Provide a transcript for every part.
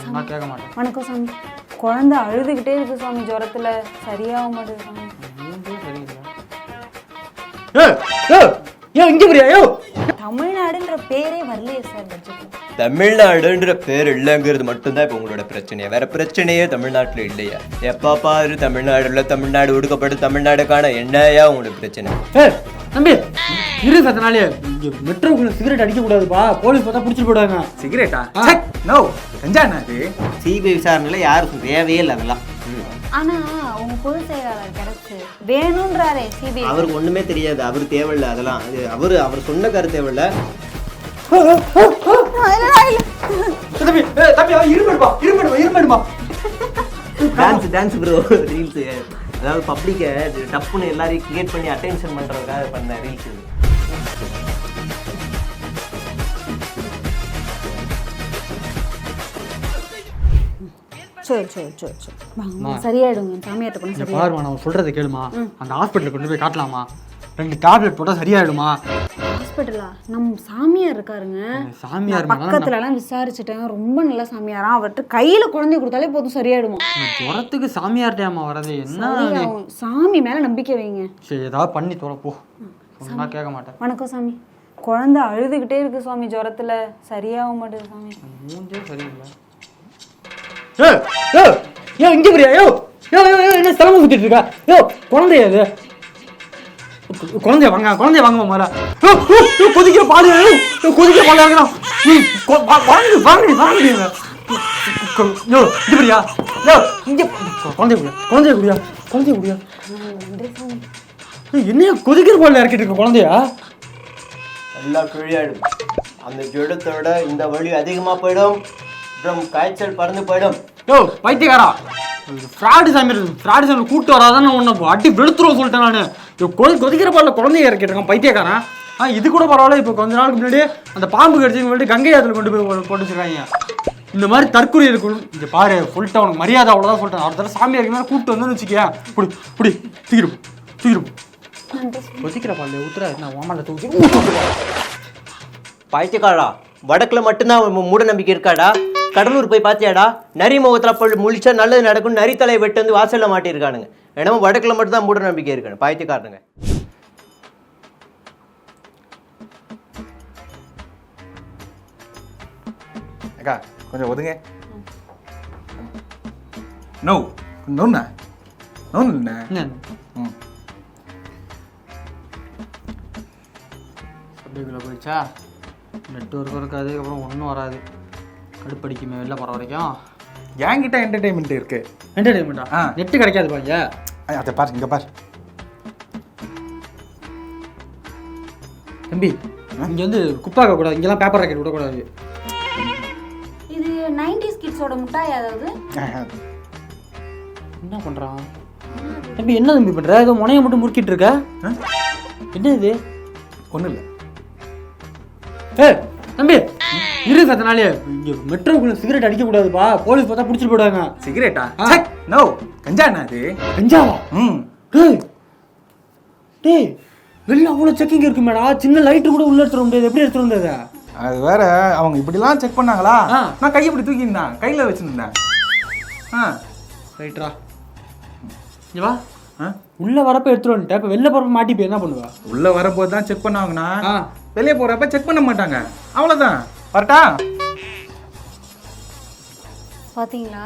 நான் கேட்க மாட்டேன். வணக்கம் சாமி. குழந்தை அழுதுகிட்டே இருக்கு சாமி, ஜுரத்துல சரியாக மாட்டேது சாமி. தமிழ்நாடுன்ற பேரே வரலையே சார் பட்ஜெட். தமிழ்நாடுன்ற பேர் இல்லைங்கிறது மட்டும்தான் இப்போ உங்களோட பிரச்சனையா? வேற பிரச்சனையே தமிழ்நாட்டில் இல்லையா? எப்பா பாரு தமிழ்நாடு ஒடுக்கப்பட்டு தமிழ்நாடுக்கான என்னையா உங்களோட பிரச்சனை? தம்பி இரு சத்தனாலே மெட்ரோக்குள்ள சிகரெட் அடிக்க கூடாதுப்பா, போலீஸ் பார்த்தா பிடிச்சிட்டு போயிடுவாங்க. சிகரெட்டா? நோ, கஞ்சா என்ன அது? சிபிஐ விசாரணையில யாருக்கும் தேவையே இல்லை அதெல்லாம். ஆனா உங்க பொதுச் செயலாளர் கிடைச்சு வேணும்ன்றாரே சிபிஐ. அவருக்கு ஒண்ணுமே தெரியாது, அவரு தேவையில்லை அதெல்லாம். அவர் சொன்ன கருத்து தேவையில்லை. Dance bro, reels. அதாவது பப்ளிக்கை டப்புன்னு எல்லாரையும் கிரியேட் பண்ணி அட்டென்ஷன் பண்றதுக்காக பண்ண ரீல்ஸ் இது. சரியாயிடுங்க சாமியார்ட்ட போனா. பாருமா நான் சொல்றதை கேளுமா, அந்த ஹாஸ்பிட்டலுக்கு கொண்டு போய் காட்டலாமா? 2 டேப்லெட் போட்டா சரியாயிடுமா? ஹாஸ்பிட்டலா? நம்ம சாமியார் இருக்காருங்க, சாமியார் பக்கத்துல எல்லாம் விசாரிச்சுட்டேன், ரொம்ப நல்ல சாமியாரா. அவர்கிட்ட கையில குழந்தை கொடுத்தாலே போதும் சரியாயிடுமா? ஜுரத்துக்கு சாமியார் டேமா வரது என்ன? சாமி மேல நம்பிக்கை வைங்க. சரி ஏதாவது பண்ணி தொலைப்போ, நான் கேட்க மாட்டேன். வணக்கம் சாமி. குழந்தை அழுதுகிட்டே இருக்கு சாமி, ஜுரத்துல சரியாக மாட்டேது சாமி. மூஞ்சே சரியில்லை. இங்க பிரியா என்ன தலைமை சுத்திட்டு இருக்கா? குழந்தைய அது குழந்தைய வாங்க மாற கொதிக்கிற பால் வாங்கலாம். குழந்தைய குடியா என்ன கொதிக்கிற பால் இறக்கிட்டு இருக்க குழந்தையா? எல்லாம் கிழியாடும். அந்த ஜுரத்தோட இந்த வலி அதிகமா போயிடும், அப்புறம் காய்ச்சல் பறந்து போயிடும். பைத்தியக்காரா, ஃப்ராடு சாமி கூட்டு வராதான்னு ஒன்று அடி வெளுத்துருவோம் சொல்லிட்டேன் நான். கொதிக்கிற பால்ல குழந்தைய இறக்கிட்டு இருக்கான் பைத்தியக்காரன். இது கூட பரவாயில்ல. இப்போ கொஞ்ச நாளுக்கு முன்னாடி அந்த பாம்பு கடிச்சுன்னு சொல்லிட்டு கங்கை ஆத்துல கொண்டு போய் போட்டு வச்சிருக்காங்க. இந்த மாதிரி தற்கொலை இருக்கணும். இங்கே பாரு சொல்லிட்டு அவனுக்கு மரியாதை அவ்வளோதான் சொல்லிட்டேன். அடுத்த சாமியார் இருக்கிற கூப்பிட்டு வந்து வச்சுக்கியா, புடி தூக்கிடும். கொதிக்கிற பால்ல ஊத்துற நான் ஓமல தூக்கி பைத்தியக்காரா, வடக்குல மட்டும்தான் மூட நம்பிக்கை இருக்காடா? கடலூர் போய் பார்த்தியாடா? நரி முகத்தில் முழிச்சா நல்லது நடக்கும், நரி தலையை வெட்டு வந்து வாசலில் மாட்டியிருக்கானுங்க. ஏன்னா வடக்கில் மட்டும்தான் மூட நம்பிக்கை இருக்கானு பாய்த்தியக்காரனுங்க. அக்கா கொஞ்சம் ஒதுங்க. நோ நோண்ணா நோண்ணா. சப்ளைக்குள்ளே போயிடுச்சா? நெட்வொர்க்கும் இருக்காது, அப்புறம் ஒன்றும் வராது. கடுப்படிக்குமே வெளில போகிற வரைக்கும். என்கிட்ட என்டர்டைன்மெண்ட் இருக்கு. என்டர்டைன்மெண்ட்டா? நெட்டு கிடைக்காது பாங்க. அதை பாரு, இங்கே பாரு தம்பி. இங்கே வந்து குப்பாக்க கூடாது, இங்கெல்லாம் பேப்பர் ராக்கெட் விடக்கூடாது. இது 90s கிட்ஸோட முட்டாய். அதாவது என்ன பண்ணுறான் தம்பி? என்ன தம்பி பண்ணுற? ஏதோ முனையை மட்டும் முறுக்கிட்டு இருக்க. என்ன இது? ஒன்றும் இல்லை. தம்பி இரு சத்தனாலே மெட்ரோக்குள்ள சிகரெட் அடிக்க கூடாதுப்பா, போலீஸ் பார்த்தா பிடிச்சிட்டு போயிடுவாங்க. சிகரெட்டா? நோ, கஞ்சா என்ன அது? கஞ்சாவா? டேய் வெளில அவ்வளோ செக்கிங் இருக்கு மேடா, சின்ன லைட்டு கூட உள்ள எடுத்துட முடியாது. எப்படி எடுத்துட்டு வந்தது? அது வேற, அவங்க இப்படிலாம் செக் பண்ணாங்களா? நான் கையை இப்படி தூக்கியிருந்தேன், கையில் வச்சுருந்தேன். ரைட்ரா, வா. உள்ள வரப்ப எடுத்துட்டு வந்துட்டேன், இப்போ வெளில போறப்ப மாட்டிப்போ என்ன பண்ணுவா? உள்ள வரப்போது தான் செக் பண்ணுவாங்கண்ணா, வெளியே போறப்ப செக் பண்ண மாட்டாங்க. அவ்வளோதான். வரட்டா? பார்த்தீங்களா,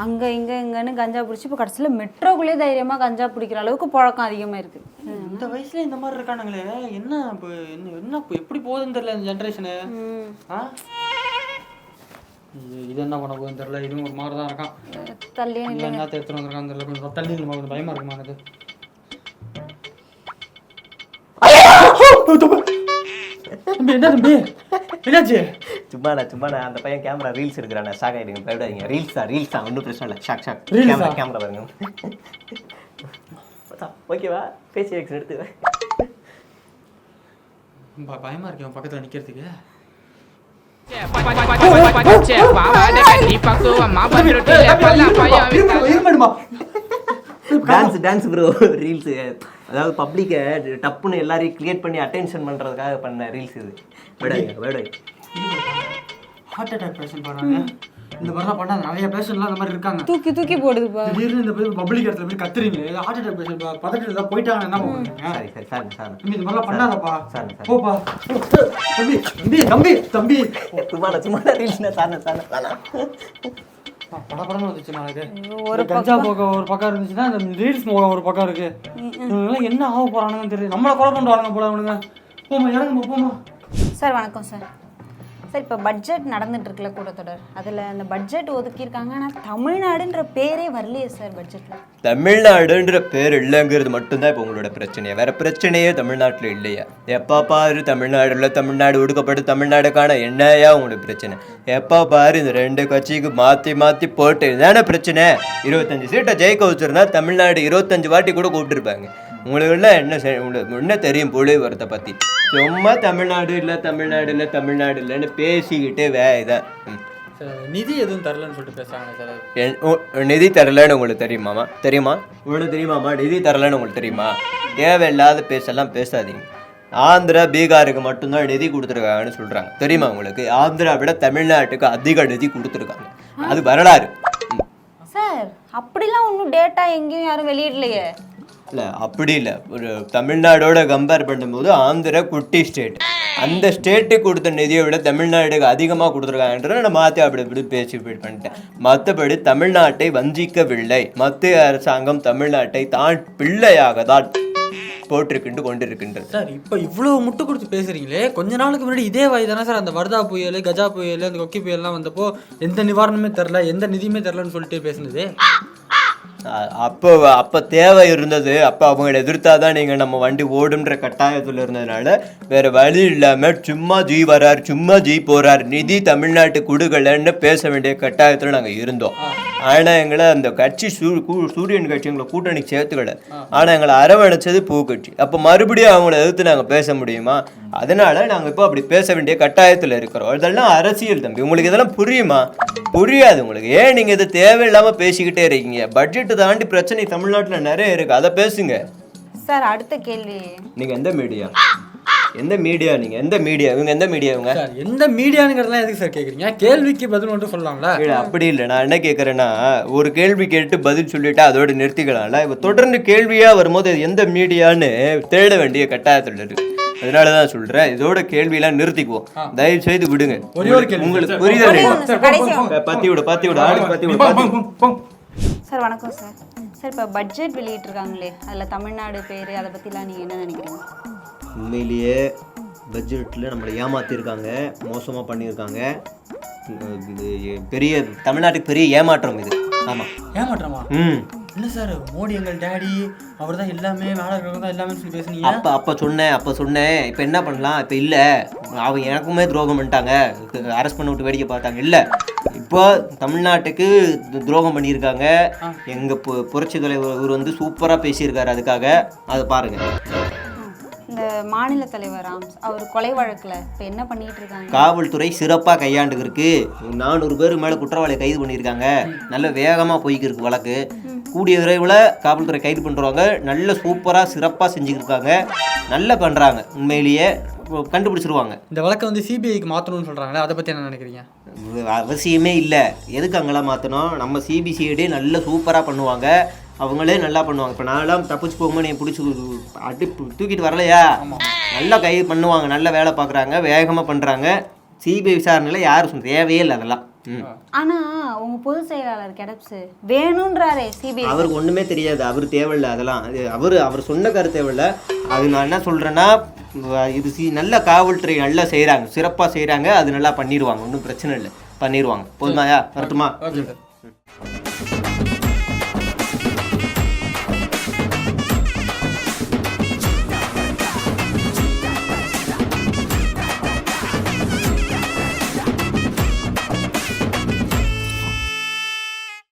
அங்கே இங்கன்னு கஞ்சா பிடிச்சி இப்போ கடைசியில் மெட்ரோக்குள்ளே தைரியமாக கஞ்சா பிடிக்கிற அளவுக்கு பழக்கம் அதிகமாக இருக்குது. இந்த வயசுல இந்த மாதிரி இருக்கானுங்களே, என்ன இப்போ என்ன இப்போ எப்படி போகுதுன்னு தெரியல இந்த ஜென்ரேஷனு. இது என்ன பண்ண போகுதுன்னு தெரியல. இதுவும் ஒரு மாதிரி தான் இருக்கான். தள்ளி என்ன எடுத்துட்டு வந்திருக்கான்னு தெரியல. கொஞ்சம் தள்ளி கொஞ்சம் பயமா இருக்குமா எனக்கு. என்ன தம்பி என்னாச்சு? சும்மாண்ணா அந்த பையன் கேமரா ரீல்ஸ் எடுக்கிறானே, ஷாக் ஆகிடுங்க, பயப்படாதீங்க. ரீல்ஸ் தான், ஒன்றும் பிரச்சனை இல்லை. ஷாக் கேமரா பாருங்க. ஓகேவா? பேசி எக்ஸ் எடுத்து பயமா இருக்கேன் பக்கத்தில் நிற்கிறதுக்கு. Dance bro, reels. அதாவது பப்ளிக்கை டப்புன்னு எல்லாரையும் கிரியேட் பண்ணி அட்டென்ஷன் பண்ணுறதுக்காக பண்ண ரீல்ஸ் இது. ஹார்ட் அட்டாக் பேஷண்ட் போகிறாங்க. இந்த மாதிரிலாம் பண்ணாத, நிறைய பேஷண்ட்லாம் அந்த மாதிரி இருக்காங்க. தூக்கி தூக்கி போடுதுப்பா. திடீர்னு இந்த போய் பப்ளிக் இடத்துல போய் கத்துறீங்களே, ஹார்ட் அட்டாக் பேஷண்ட் பதட்டத்தில் ஏதாவது போயிட்டாங்க, என்ன பண்ணுவீங்க? சரி சரி சார் சார் தம்பி இந்த மாதிரிலாம் பண்ணாதப்பா. சார் சார் போப்பா. தம்பி தம்பி தம்பி தம்பி சும்மா சார் சார் படப்படன்னு வந்துச்சு எனக்கு. ஒரு கஞ்சா போக ஒரு பக்கம் இருந்துச்சுன்னா இந்த ரீல்ஸ் போக ஒரு பக்கம் இருக்கு. இவங்கெல்லாம் என்ன ஆக போறானுங்கன்னு தெரியும். நம்மளை கொலை பண்ணுவாங்க போல அவனுங்க. போமா இறங்குமா போமா. சார் வணக்கம் சார். சார் இப்போ பட்ஜெட் நடந்துட்டு இருக்குல்ல கூட்டத்தொடர், அதில் அந்த பட்ஜெட் ஒதுக்கியிருக்காங்க, ஆனால் தமிழ்நாடுன்ற பேரே வரலையே சார் பட்ஜெட்டில். தமிழ்நாடுன்ற பேர் இல்லைங்கிறது மட்டும்தான் இப்போ உங்களோட பிரச்சனையா? வேற பிரச்சனையே தமிழ்நாட்டில் இல்லையா? எப்போ பாரு தமிழ்நாடு ஒடுக்கப்பட்டு தமிழ்நாடுக்கான என்னையா உங்களுக்கு பிரச்சனை? எப்போ பாரு இந்த 2 கட்சிக்கு மாற்றி போட்டு தானே பிரச்சனை. 25 சீட்டை ஜெயிக்க வச்சிருந்தா தமிழ்நாடு 25 வாட்டி கூட கூப்பிட்டுருப்பாங்க. உங்களுக்கு என்ன தெரியும் புலிவரத்தை பற்றி? சும்மா தமிழ்நாடு இல்லைன்னு பேசிக்கிட்டு இதான். நிதி எதுவும் தரலன்னு சொல்லிட்டு பேசுறாங்க சார். நிதி தரலன்னு உங்களுக்கு தெரியுமா? உங்களுக்கு தெரியுமாமா நிதி தரலன்னு உங்களுக்கு தெரியுமா? தேவையில்லாத பேசலாம் பேசாதீங்க. ஆந்திரா பீகாருக்கு மட்டும்தான் நிதி கொடுத்துருக்காங்கன்னு சொல்றாங்க. தெரியுமா உங்களுக்கு? ஆந்திரா விட தமிழ்நாட்டுக்கு அதிக நிதி கொடுத்துருக்காங்க. அது வரலாறு. சார் அப்படிலாம் ஒன்றும் டேட்டா எங்கேயும் யாரும் வெளியிடலையே. இல்லை அப்படி இல்லை. ஒரு தமிழ்நாடோட கம்பேர் பண்ணும்போது ஆந்திரா குட்டி ஸ்டேட். அந்த ஸ்டேட்டுக்கு கொடுத்த நிதியை விட தமிழ்நாடுக்கு அதிகமாக கொடுத்துருக்காங்கன்றத நான் மாற்றி அப்படி பேசி பண்ணிட்டேன். மற்றபடி தமிழ்நாட்டை வஞ்சிக்கவில்லை. மத்திய அரசாங்கம் தமிழ்நாட்டை தான் பிள்ளையாக தான் கொண்டிருக்கின்றது. சார் இப்போ இவ்வளோ முட்டு கொடுத்து பேசுறீங்களே, கொஞ்ச நாளுக்கு முன்னாடி இதே வாய் தானே சார் அந்த வர்தா புயல், கஜா புயல், அந்த கொக்கி புயல்லாம் வந்தப்போ எந்த நிவாரணமே தெரில, எந்த நிதியுமே தெரிலன்னு சொல்லிட்டு பேசுனது. அப்போ தேவை இருந்தது. அப்போ அவங்களை எதிர்த்தாதான் நீங்கள் நம்ம வண்டி ஓடுன்ற கட்டாயத்தில் இருந்ததுனால வேறு வழி இல்லாமல் சும்மா ஜி வரார், சும்மா ஜி போகிறார், நிதி தமிழ்நாட்டு கொடுக்கலன்னு பேச வேண்டிய கட்டாயத்தில் நாங்கள் இருந்தோம். ஆனால் எங்களை அந்த கட்சி சூரியன் கட்சி எங்களை கூட்டணிக்கு சேர்த்துக்கல. ஆனால் எங்களை அரவணைச்சது பூ கட்சி. அப்போ மறுபடியும் அவங்கள எதிர்த்து நாங்கள் பேச முடியுமா? அதனால நாங்கள் இப்போ அப்படி பேச வேண்டிய கட்டாயத்தில் இருக்கிறோம். இதெல்லாம் அரசியல் தம்பி. உங்களுக்கு இதெல்லாம் புரியுமா? புரியாது உங்களுக்கு. ஏன் நீங்கள் இது தேவையில்லாமல் பேசிக்கிட்டே இருக்கீங்க? பட்ஜெட் தாண்டி பிரச்சனை தமிழ்நாட்டில் நிறைய இருக்கு, அதை பேசுங்க. சார் அடுத்த கேள்வி, நீங்க எந்த மீடியா? நீங்க எந்த மீடியா? இவங்க எந்த மீடியா? இவங்க எந்த மீடியாங்கிறதுலாம் எதுக்கு சார் கேட்குறீங்க? கேள்விக்கு பதில் மட்டும் சொல்லலாம்ல? அப்படி இல்லை. நான் என்ன கேட்குறேன்னா, ஒரு கேள்வி கேட்டு பதில் சொல்லிட்டா அதோட நிறுத்திக்கலாம்ல. இப்போ தொடர்ந்து கேள்வியா வரும்போது எந்த மீடியான்னு தேட வேண்டிய கட்டாயத்தில் இருக்கு. அதனாலதான் சொல்றேன், இதோட கேள்வியெல்லாம் நிறுத்திக்குவோம். தயவு செய்து விடுங்க. உங்களுக்கு புரியுதா? பத்தி விட. சார் வணக்கம் சார். சார் இப்போ பட்ஜெட் வெளியிட்டிருக்காங்களே, அதில் தமிழ்நாடு பேர், அதை பற்றிலாம் நீங்கள் என்ன நினைக்கிறீங்க? உண்மையிலேயே பட்ஜெட்டில் நம்மளை ஏமாற்றிருக்காங்க, மோசமாக பண்ணியிருக்காங்க. இது பெரிய தமிழ்நாட்டுக்கு பெரிய ஏமாற்றம் இது. ஆமாம், ஏமாற்றமா? இல்லை சார், மோடி எங்கள் டேடி, அவர் தான் எல்லாமே, நாடகம் தான் எல்லாமே சொல்லி பேசுனீங்க. அப்போ சொன்னேன். இப்போ என்ன பண்ணலாம்? இப்போ இல்லை, அவங்க எனக்குமே துரோகம் பண்ணிட்டாங்க, அரெஸ்ட் பண்ண விட்டு வேடிக்கை பார்த்தாங்க. இல்லை, இப்போ தமிழ்நாட்டுக்கு துரோகம் பண்ணியிருக்காங்க. எங்கள் புரட்சி தலைவர் இவர் வந்து சூப்பராக பேசியிருக்காரு. அதுக்காக அதை பாருங்கள். இந்த மாநில தலைவர் அவர் கொலை வழக்கில் இப்போ என்ன பண்ணிட்டு இருக்காங்க? காவல்துறை சிறப்பாக கையாண்டு இருக்கு. 400 பேருக்கு மேலே குற்றவாளியை கைது பண்ணியிருக்காங்க. நல்ல வேகமாக போய்க்கு இருக்கு வழக்கு. கூடிய விரைவில் காவல்துறை கைது பண்ணுறவங்க நல்ல சூப்பராக சிறப்பாக செஞ்சுருக்காங்க. நல்லா பண்ணுறாங்க. உண்மையிலேயே கண்டுபிடிச்சிருவாங்க. இந்த வழக்கை வந்து சிபிஐக்கு மாற்றணும்னு சொல்கிறாங்களே, அதை பற்றி என்ன நினைக்கிறீங்க? அவசியமே இல்லை. எதுக்கு அங்கெல்லாம் மாற்றணும்? நம்ம சிபிசிஐடி நல்ல சூப்பராக பண்ணுவாங்க. அவங்களே நல்லா பண்ணுவாங்க. இப்போ நான்லாம் தப்பிச்சு போகும்போது நீ பிடிச்சி அடி தூக்கிட்டு வரலையா? நல்லா கைது பண்ணுவாங்க. நல்ல வேலை பார்க்குறாங்க, வேகமாக பண்ணுறாங்க. சிபிஐ விசாரணையில் யாரும் தேவையே இல்லை அதெல்லாம். ஆனா உங்க பொதுச் செயலாளர் கெடப்ஸ் வேணும்ன்றாரே சிபிஐ. அவருக்கு ஒண்ணுமே தெரியாது. அவர் தேவையில்லை அதெல்லாம். அவர் சொன்ன கருத்து தேவையில்லை. அது நான் என்ன சொல்றேன்னா, இது நல்ல காவல்துறை நல்லா செய்யறாங்க, சிறப்பா செய்யறாங்க. அது நல்லா பண்ணிடுவாங்க. ஒன்றும் பிரச்சனை இல்லை, பண்ணிடுவாங்க. போதுமாயா? வரட்டுமா?